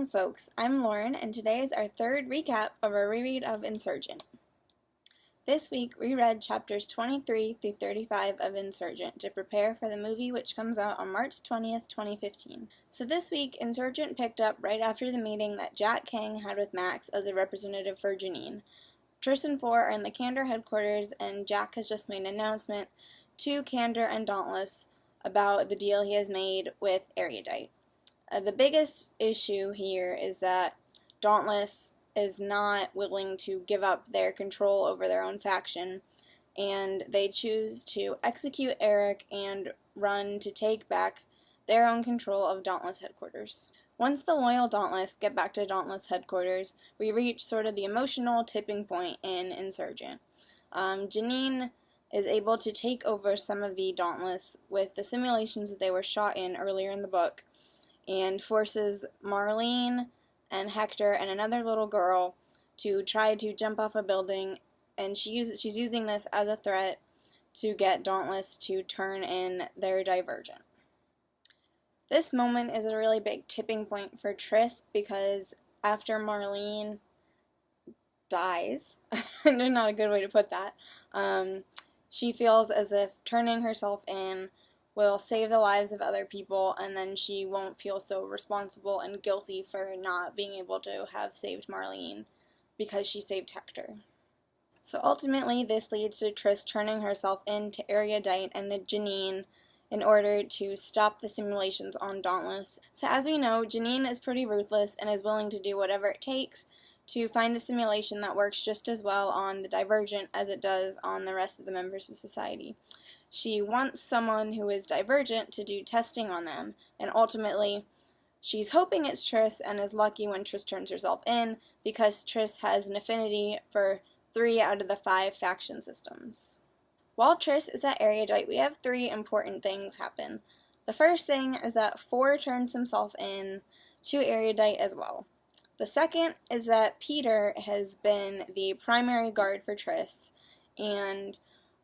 Welcome folks, I'm Lauren and today is our third recap of our reread of Insurgent. This week we read chapters 23 through 35 of Insurgent to prepare for the movie which comes out on March 20th, 2015. So this week Insurgent picked up right after the meeting that Jack King had with Max as a representative for Janine. Triss and Four are in the Candor headquarters and Jack has just made an announcement to Candor and Dauntless about the deal he has made with Erudite. The biggest issue here is that Dauntless is not willing to give up their control over their own faction, and they choose to execute Eric and run to take back their own control of Dauntless headquarters. Once the loyal Dauntless get back to Dauntless headquarters, we reach sort of the emotional tipping point in Insurgent. Janine is able to take over some of the Dauntless with the simulations that they were shot in earlier in the book, and forces Marlene and Hector and another little girl to try to jump off a building, and she's using this as a threat to get Dauntless to turn in their Divergent. This moment is a really big tipping point for Triss because after Marlene dies, not a good way to put that, she feels as if turning herself in will save the lives of other people, and then she won't feel so responsible and guilty for not being able to have saved Marlene because she saved Hector. So ultimately this leads to Triss turning herself into Erudite and Janine in order to stop the simulations on Dauntless. So as we know, Janine is pretty ruthless and is willing to do whatever it takes to find a simulation that works just as well on the Divergent as it does on the rest of the members of society. She wants someone who is Divergent to do testing on them, and ultimately she's hoping it's Triss and is lucky when Triss turns herself in because Triss has an affinity for 3 out of the 5 faction systems. While Triss is at Erudite, we have 3 important things happen. The first thing is that Four turns himself in to Erudite as well. The second is that Peter has been the primary guard for Triss, and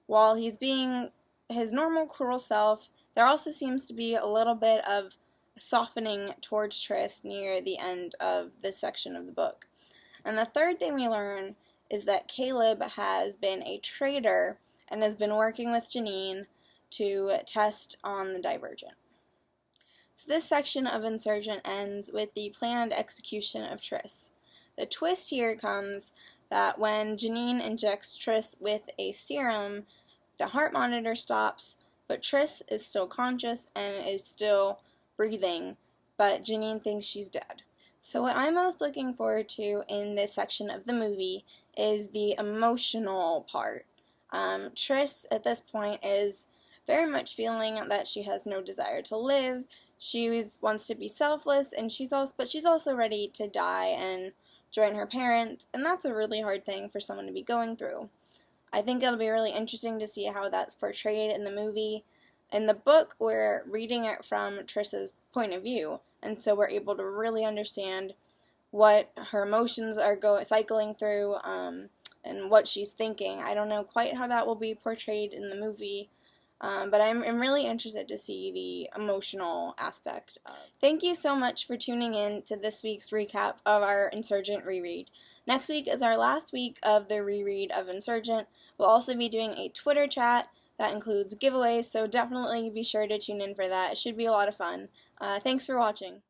while he's being his normal cruel self, there also seems to be a little bit of softening towards Triss near the end of this section of the book. And the third thing we learn is that Caleb has been a traitor and has been working with Janine to test on the Divergent. So this section of Insurgent ends with the planned execution of Triss. The twist here comes that when Janine injects Triss with a serum, the heart monitor stops, but Triss is still conscious and is still breathing, but Janine thinks she's dead. So what I'm most looking forward to in this section of the movie is the emotional part. Triss at this point is very much feeling that she has no desire to live. She wants to be selfless, and she's also ready to die and join her parents, and that's a really hard thing for someone to be going through. I think it'll be really interesting to see how that's portrayed in the movie. In the book, we're reading it from Triss's point of view, and so we're able to really understand what her emotions are cycling through, and what she's thinking. I don't know quite how that will be portrayed in the movie, but I'm really interested to see the emotional aspect of it. Thank you so much for tuning in to this week's recap of our Insurgent reread. Next week is our last week of the reread of Insurgent. We'll also be doing a Twitter chat that includes giveaways, so definitely be sure to tune in for that. It should be a lot of fun. Thanks for watching.